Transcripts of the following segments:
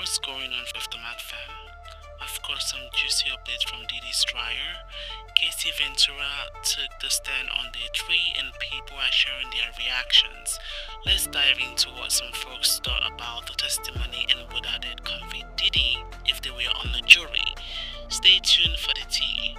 what's going on with the Mad fam? Of course, some juicy updates from Diddy's trial. Cassie Ventura took the stand on day 3 and people are sharing their reactions. Let's dive into what some folks thought about the testimony and whether they'd convict Diddy if they were on the jury. Stay tuned for the tea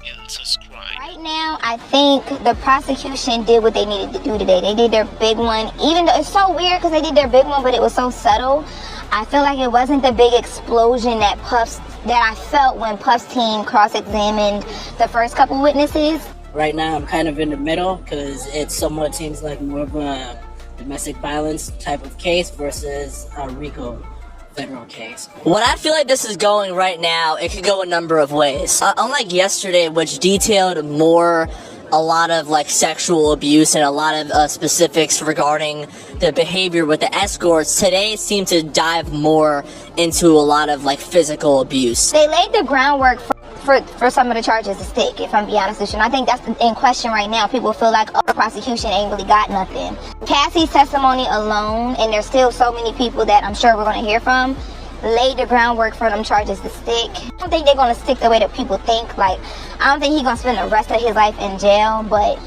and subscribe. Right now, I think the prosecution did what they needed to do today. They did their big one, even though it's so weird because they did their big one, but it was so subtle. I feel like it wasn't the big explosion that I felt when Puff's team cross-examined the first couple witnesses. Right now, I'm kind of in the middle because it somewhat seems like more of a domestic violence type of case versus a RICO federal case. What I feel like this is going right now, it could go a number of ways. Unlike yesterday, which detailed more a lot of like sexual abuse and a lot of specifics regarding the behavior with the escorts, today seemed to dive more into a lot of like physical abuse. They laid the groundwork for some of the charges to stick, if I'm being honest with you. And I think that's in question right now. People feel like, oh, the prosecution ain't really got nothing. Cassie's testimony alone, and there's still so many people that I'm sure we're going to hear from, laid the groundwork for them charges to stick. I don't think they're going to stick the way that people think. Like, I don't think he's going to spend the rest of his life in jail, but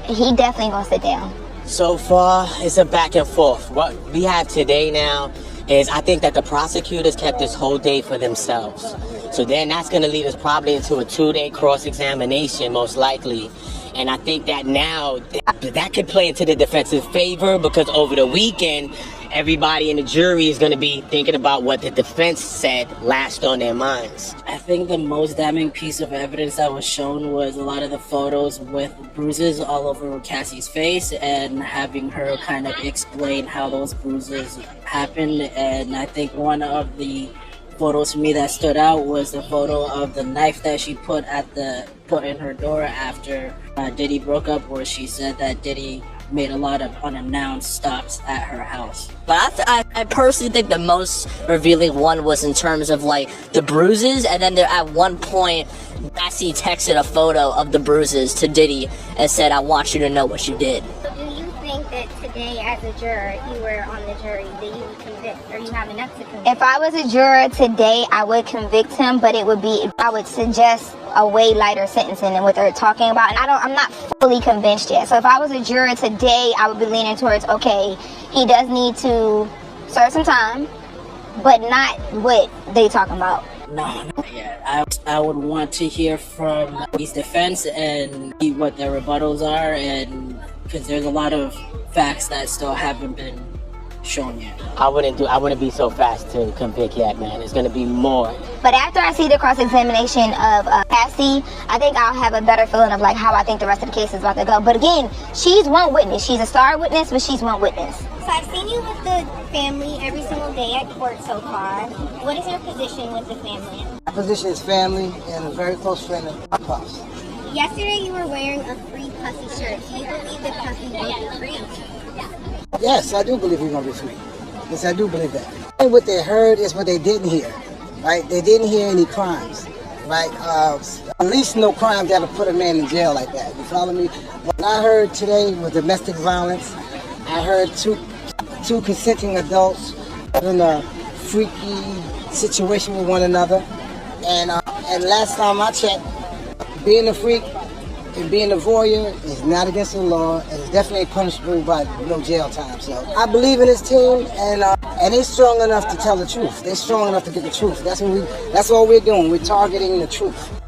he definitely going to sit down. So far, it's a back and forth. What we have today now is I think that the prosecutors kept this whole day for themselves. So then that's going to lead us probably into a 2-day cross-examination, most likely. And I think that now that could play into the defense's favor because over the weekend, everybody in the jury is going to be thinking about what the defense said last on their minds. I think the most damning piece of evidence that was shown was a lot of the photos with bruises all over Cassie's face and having her kind of explain how those bruises happened. And I think one of the photos to me that stood out was the photo of the knife that she put in her door after Diddy broke up, where she said that Diddy made a lot of unannounced stops at her house. But I personally think the most revealing one was in terms of like the bruises, and then at one point Cassie texted a photo of the bruises to Diddy and said, "I want you to know what you did." So do you think that today as a juror, if you were on the jury, that you would convict, or you have enough to convict? If I was a juror today, I would convict him, but I would suggest a way lighter sentencing than what they're talking about. And I'm not fully convinced yet. So if I was a juror today, I would be leaning towards, okay, he does need to serve some time, but not what they talking about. No, not yet. I would want to hear from his defense and see what their rebuttals are, and because there's a lot of facts that still haven't been shown yet. I wouldn't be so fast to convict yet, man. It's going to be more. But after I see the cross-examination of Cassie, I think I'll have a better feeling of like how I think the rest of the case is about to go. But again, she's one witness. She's a star witness, but she's one witness. So I've seen you with the family every single day at court so far. What is your position with the family? My position is family and a very close friend of Puff's. Yesterday you were wearing a Free Puffy shirt. Do you believe that Puffy will be free? Yes, I do believe he's going to be free. Yes, I do believe that. And what they heard is what they didn't hear, right? They didn't hear any crimes, right? At least no crimes that'll put a man in jail like that. You follow me? What I heard today was domestic violence. I heard two consenting adults in a freaky situation with one another. And last time I checked, being a freak and being a voyeur is not against the law, and it's definitely punishable by no jail time. So I believe in this team, and they're strong enough to tell the truth. They're strong enough to get the truth. That's all we're doing. We're targeting the truth.